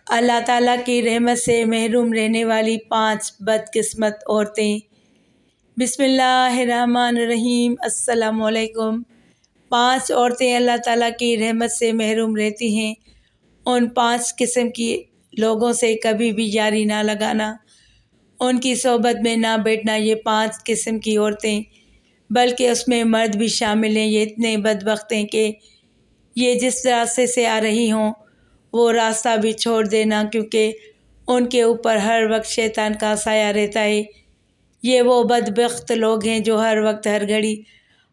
اللہ تعالیٰ کی رحمت سے محروم رہنے والی 5 بدقسمت عورتیں۔ بسم اللہ الرحمن الرحیم۔ السلام علیکم۔ 5 عورتیں اللہ تعالیٰ کی رحمت سے محروم رہتی ہیں۔ ان 5 قسم کی لوگوں سے کبھی بھی یاری نہ لگانا، ان کی صحبت میں نہ بیٹھنا۔ یہ 5 قسم کی عورتیں، بلکہ اس میں مرد بھی شامل ہیں، یہ اتنے بدبخت ہیں کہ یہ جس راستے سے آ رہی ہوں وہ راستہ بھی چھوڑ دینا، کیونکہ ان کے اوپر ہر وقت شیطان کا سایہ رہتا ہے۔ یہ وہ بدبخت لوگ ہیں جو ہر وقت، ہر گھڑی،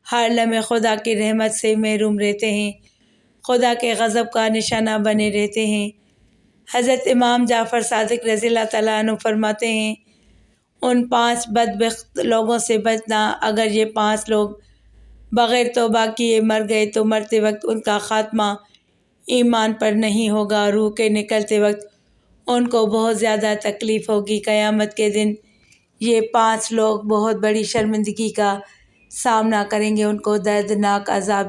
ہر لمحے خدا کی رحمت سے محروم رہتے ہیں، خدا کے غضب کا نشانہ بنے رہتے ہیں۔ حضرت امام جعفر صادق رضی اللہ تعالیٰ عنہ فرماتے ہیں، ان 5 بدبخت لوگوں سے بچنا۔ اگر یہ 5 لوگ بغیر توبہ کیے مر گئے تو مرتے وقت ان کا خاتمہ ایمان پر نہیں ہوگا، روح کے نکلتے وقت ان کو بہت زیادہ تکلیف ہوگی۔ قیامت کے دن یہ 5 لوگ بہت بڑی شرمندگی کا سامنا کریں گے، ان کو دردناک عذاب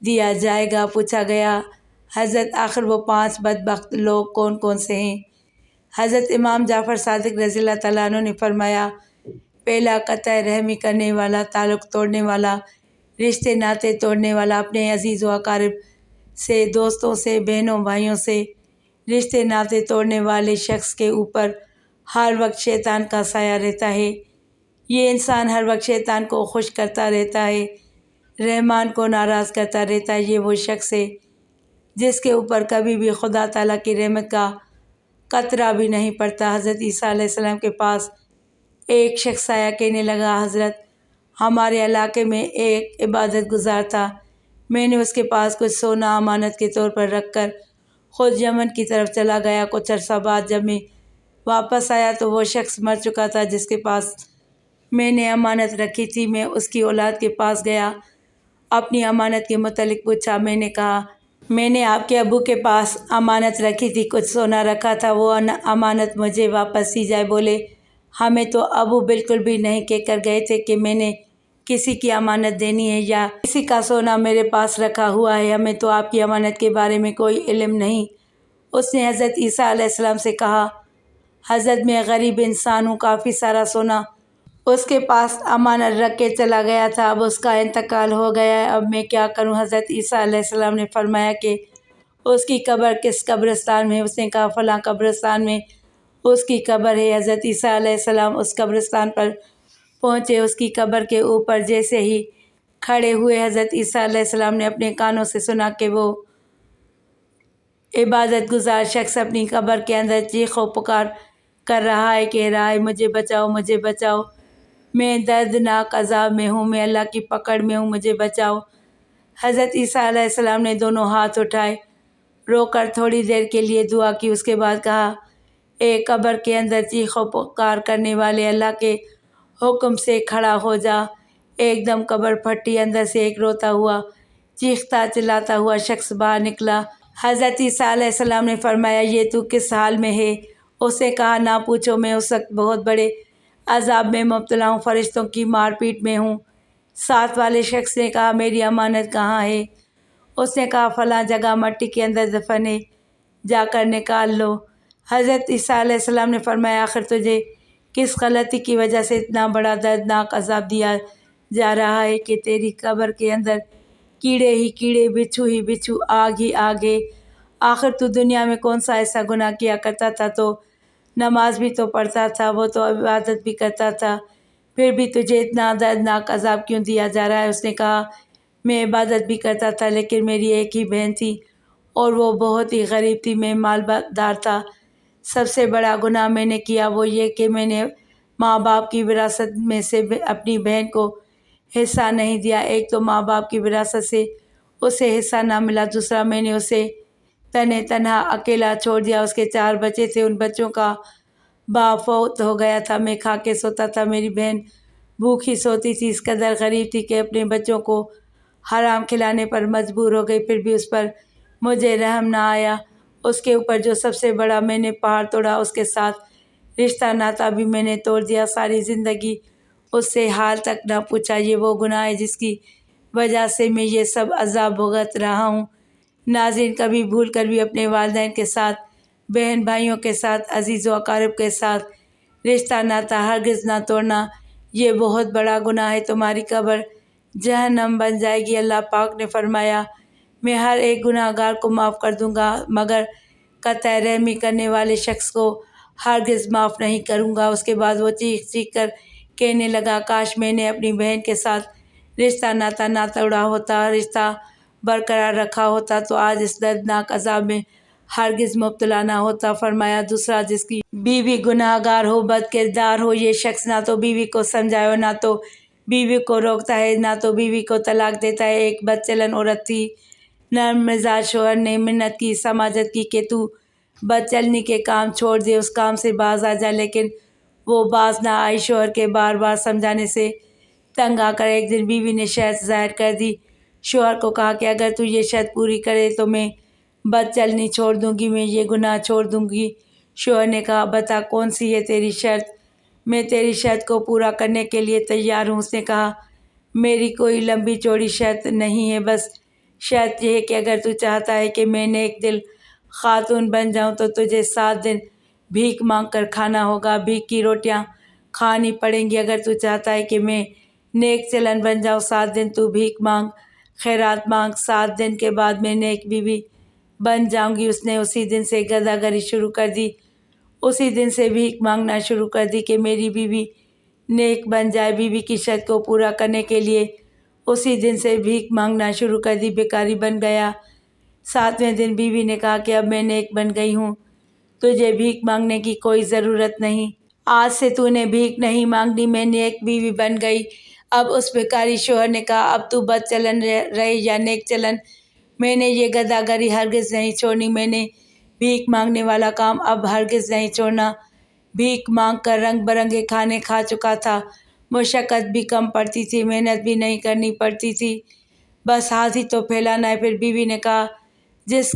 دیا جائے گا۔ پوچھا گیا، حضرت آخر وہ 5 بدبخت لوگ کون کون سے ہیں؟ حضرت امام جعفر صادق رضی اللہ تعالیٰ عنہ نے فرمایا، پہلا، قطع رحمی کرنے والا، تعلق توڑنے والا، رشتے ناطے توڑنے والا، اپنے عزیز و اقارب سے، دوستوں سے، بہنوں بھائیوں سے رشتے ناطے توڑنے والے شخص کے اوپر ہر وقت شیطان کا سایہ رہتا ہے۔ یہ انسان ہر وقت شیطان کو خوش کرتا رہتا ہے، رحمان کو ناراض کرتا رہتا ہے۔ یہ وہ شخص ہے جس کے اوپر کبھی بھی خدا تعالیٰ کی رحمت کا قطرہ بھی نہیں پڑتا۔ حضرت عیسیٰ علیہ السلام کے پاس ایک شخص آیا، کہنے لگا، حضرت، ہمارے علاقے میں ایک عبادت گزار تھا، میں نے اس کے پاس کچھ سونا امانت کے طور پر رکھ کر خود یمن کی طرف چلا گیا۔ کچھ عرصہ بعد جب میں واپس آیا تو وہ شخص مر چکا تھا جس کے پاس میں نے امانت رکھی تھی۔ میں اس کی اولاد کے پاس گیا، اپنی امانت کے متعلق پوچھا۔ میں نے کہا، میں نے آپ کے ابو کے پاس امانت رکھی تھی، کچھ سونا رکھا تھا، وہ امانت مجھے واپس دی جائے۔ بولے، ہمیں تو ابو بالکل بھی نہیں کہہ کر گئے تھے کہ میں نے کسی کی امانت دینی ہے یا کسی کا سونا میرے پاس رکھا ہوا ہے، ہمیں تو آپ کی امانت کے بارے میں کوئی علم نہیں۔ اس نے حضرت عیسیٰ علیہ السلام سے کہا، حضرت، میں غریب انسان ہوں، کافی سارا سونا اس کے پاس امانت رکھ کے چلا گیا تھا، اب اس کا انتقال ہو گیا ہے، اب میں کیا کروں؟ حضرت عیسیٰ علیہ السلام نے فرمایا کہ اس کی قبر کس قبرستان میں ہے؟ اس نے کہا، فلاں قبرستان میں اس کی قبر ہے۔ حضرت عیسیٰ علیہ السلام اس قبرستان پر پہنچے، اس کی قبر کے اوپر جیسے ہی کھڑے ہوئے، حضرت عیسیٰ علیہ السلام نے اپنے کانوں سے سنا کہ وہ عبادت گزار شخص اپنی قبر کے اندر چیخ و پکار کر رہا ہے، کہہ رہا ہے، مجھے بچاؤ، مجھے بچاؤ، میں دردناک عذاب میں ہوں، میں اللہ کی پکڑ میں ہوں، مجھے بچاؤ۔ حضرت عیسیٰ علیہ السلام نے دونوں ہاتھ اٹھائے، رو کر تھوڑی دیر کے لیے دعا کی، اس کے بعد کہا، اے قبر کے اندر چیخ و پکار کرنے والے، اللہ کے حکم سے کھڑا ہو جا۔ ایک دم قبر پھٹی، اندر سے ایک روتا ہوا، چیختا چلاتا ہوا شخص باہر نکلا۔ حضرت عیسیٰ علیہ السلام نے فرمایا، یہ تو کس حال میں ہے؟ اس نے کہا، نہ پوچھو، میں اس وقت بہت بڑے عذاب میں مبتلا ہوں، فرشتوں کی مار پیٹ میں ہوں۔ ساتھ والے شخص نے کہا، میری امانت کہاں ہے؟ اس نے کہا، فلاں جگہ مٹی کے اندر دفن ہے، جا کر نکال لو۔ حضرت عیسیٰ علیہ السلام نے فرمایا، آخر تجھے کس غلطی کی وجہ سے اتنا بڑا دردناک عذاب دیا جا رہا ہے کہ تیری قبر کے اندر کیڑے ہی کیڑے، بچھو ہی بچھو، آگ ہی آگ ہے؟ آخر تو دنیا میں کون سا ایسا گناہ کیا کرتا تھا؟ تو نماز بھی تو پڑھتا تھا، وہ تو عبادت بھی کرتا تھا، پھر بھی تجھے اتنا دردناک عذاب کیوں دیا جا رہا ہے؟ اس نے کہا، میں عبادت بھی کرتا تھا، لیکن میری ایک ہی بہن تھی اور وہ بہت ہی غریب تھی، میں مالدار تھا۔ سب سے بڑا گناہ میں نے کیا وہ یہ کہ میں نے ماں باپ کی وراثت میں سے اپنی بہن کو حصہ نہیں دیا۔ ایک تو ماں باپ کی وراثت سے اسے حصہ نہ ملا، دوسرا میں نے اسے تنہے تنہا اکیلا چھوڑ دیا۔ اس کے 4 بچے تھے، ان بچوں کا باپ فوت ہو گیا تھا، میں کھا کے سوتا تھا، میری بہن بھوکی سوتی تھی، اس قدر غریب تھی کہ اپنے بچوں کو حرام کھلانے پر مجبور ہو گئی، پھر بھی اس پر مجھے رحم نہ آیا۔ اس کے اوپر جو سب سے بڑا میں نے پہاڑ توڑا، اس کے ساتھ رشتہ ناتا بھی میں نے توڑ دیا، ساری زندگی اس سے حال تک نہ پوچھا۔ یہ وہ گناہ ہے جس کی وجہ سے میں یہ سب عذاب بھگت رہا ہوں۔ ناظرین، کبھی بھول کر بھی اپنے والدین کے ساتھ بہن بھائیوں کے ساتھ، عزیز و اقارب کے ساتھ رشتہ ناتا ہرگز نہ توڑنا، یہ بہت بڑا گناہ ہے، تمہاری قبر جہنم بن جائے گی۔ اللہ پاک نے فرمایا، میں ہر ایک گناہ گار کو معاف کر دوں گا مگر قطع رحمی کرنے والے شخص کو ہرگز معاف نہیں کروں گا۔ اس کے بعد وہ چیخ چیخ کر کہنے لگا، کاش میں نے اپنی بہن کے ساتھ رشتہ ناتا نہ توڑا ہوتا، رشتہ برقرار رکھا ہوتا تو آج اس دردناک عذاب میں ہرگز مبتلا نہ ہوتا۔ فرمایا، دوسرا جس کی بیوی گناہ گار ہو، بد کردار ہو، یہ شخص نہ تو بیوی کو سمجھائے اور نہ تو بیوی کو روکتا ہے، نہ تو بیوی کو طلاق دیتا ہے۔ ایک بد چلن عورت تھی، نرم مزاج شوہر نے منت کی، سماجت کی کہ تو بد چلنی کے کام چھوڑ دے، اس کام سے باز آ جا، لیکن وہ باز نہ آئی۔ شوہر کے بار بار سمجھانے سے تنگ آ کر ایک دن بیوی نے شرط ظاہر کر دی۔ شوہر کو کہا کہ اگر تو یہ شرط پوری کرے تو میں بد چلنی چھوڑ دوں گی، میں یہ گناہ چھوڑ دوں گی۔ شوہر نے کہا، بتا کون سی ہے تیری شرط، میں تیری شرط کو پورا کرنے کے لیے تیار ہوں۔ اس نے کہا، میری کوئی لمبی چوڑی شرط نہیں ہے، بس شرط یہ ہے کہ اگر تو چاہتا ہے کہ میں نیک دل خاتون بن جاؤں تو تجھے 7 دن بھیک مانگ کر کھانا ہوگا، بھیک کی روٹیاں کھانی پڑیں گی۔ اگر تو چاہتا ہے کہ میں نیک چلن بن جاؤں، 7 دن تو بھیک مانگ، خیرات مانگ، 7 دن کے بعد میں نیک بیوی بن جاؤں گی۔ اس نے اسی دن سے گداگری شروع کر دی، اسی دن سے بھیک مانگنا شروع کر دی کہ میری بیوی نیک بن جائے۔ بیوی کی شرط کو پورا کرنے کے لیے اسی دن سے بھیک مانگنا شروع کر دی، بیکاری بن گیا۔ 7ویں دن بیوی نے کہا کہ اب میں نیک بن گئی ہوں، تجھے بھیک مانگنے کی کوئی ضرورت نہیں، آج سے تو نے بھیک نہیں مانگنی، میں نیک بیوی بن گئی۔ اب اس بیکاری شوہر نے کہا، اب تو بد چلن رہے یا نیک چلن، میں نے یہ گداگری ہرگز نہیں چھوڑنی، میں نے بھیک مانگنے والا کام اب ہرگز نہیں چھوڑنا۔ بھیک مانگ کر رنگ برنگے کھانے کھا چکا تھا، مشقت بھی کم پڑتی تھی، محنت بھی نہیں کرنی پڑتی تھی، بس ہاتھ ہی تو پھیلانا ہے۔ پھر بیوی نے کہا، جس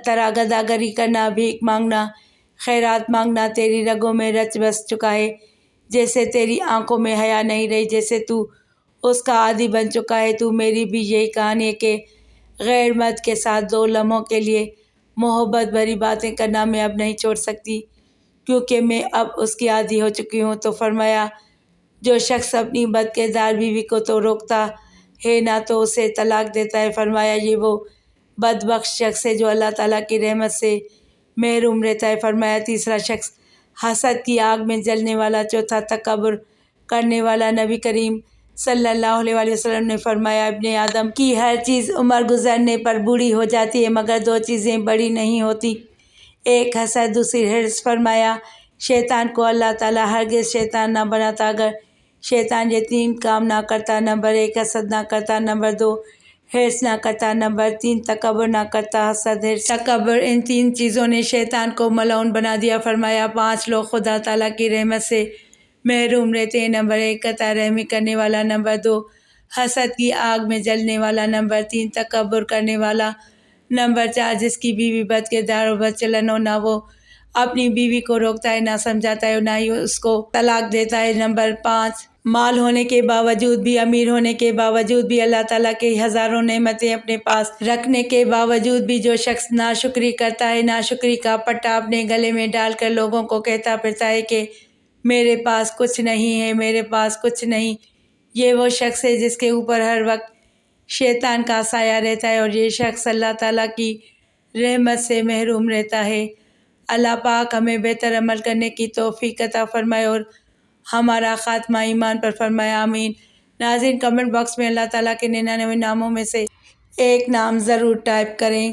طرح گداگری کرنا، بھیک مانگنا، خیرات مانگنا تیری رگوں میں رچ بس چکا ہے، جیسے تیری آنکھوں میں حیا نہیں رہی، جیسے تو اس کا عادی بن چکا ہے، تو میری بھی یہی کہانی ہے کہ غیر مرد کے ساتھ 2 لمحوں کے لیے محبت بھری باتیں کرنا میں اب نہیں چھوڑ سکتی، کیونکہ میں اب اس کی عادی ہو چکی ہوں۔ تو فرمایا، جو شخص اپنی بد کردار بیوی کو تو روکتا ہے نہ تو اسے طلاق دیتا ہے، فرمایا یہ وہ بدبخت شخص ہے جو اللہ تعالیٰ کی رحمت سے محروم رہتا ہے۔ فرمایا، تیسرا شخص حسد کی آگ میں جلنے والا، چوتھا تکبر کرنے والا۔ نبی کریم صلی اللہ علیہ وآلہ وسلم نے فرمایا، ابن آدم کی ہر چیز عمر گزرنے پر بوڑھی ہو جاتی ہے مگر 2 چیزیں بڑی نہیں ہوتی، ایک حسد، دوسری حرص۔ فرمایا، شیطان کو اللہ تعالیٰ ہرگز شیطان نہ بناتا اگر شیطان یہ 3 کام نہ کرتا، نمبر 1 حسد نہ کرتا، نمبر 2 حرص نہ کرتا، نمبر 3 تکبر نہ کرتا۔ حسد، حرص، تکبر، ان 3 چیزوں نے شیطان کو ملعون بنا دیا۔ فرمایا، 5 لوگ خدا تعالیٰ کی رحمت سے محروم رہتے ہیں، نمبر 1 قطع رحمی کرنے والا، نمبر 2 حسد کی آگ میں جلنے والا، نمبر 3 تکبر کرنے والا، نمبر 4 جس کی بیوی بد کردار اور بد چلن ہو، نہ وہ اپنی بیوی کو روکتا ہے، نہ سمجھاتا ہے، نہ ہی اس کو طلاق دیتا ہے، نمبر 5 مال ہونے کے باوجود بھی، امیر ہونے کے باوجود بھی، اللہ تعالیٰ کی ہزاروں نعمتیں اپنے پاس رکھنے کے باوجود بھی جو شخص ناشکری کرتا ہے، ناشکری کا پٹا اپنے گلے میں ڈال کر لوگوں کو کہتا پھرتا ہے کہ میرے پاس کچھ نہیں ہے، میرے پاس کچھ نہیں، یہ وہ شخص ہے جس کے اوپر ہر وقت شیطان کا سایہ رہتا ہے، اور یہ شخص اللہ تعالیٰ کی رحمت سے محروم رہتا ہے۔ اللہ پاک ہمیں بہتر عمل کرنے کی توفیق عطا فرمائے اور ہمارا خاتمہ ایمان پر فرمائے، آمین۔ ناظرین، کمنٹ باکس میں اللہ تعالیٰ کے 99 ناموں میں سے ایک نام ضرور ٹائپ کریں۔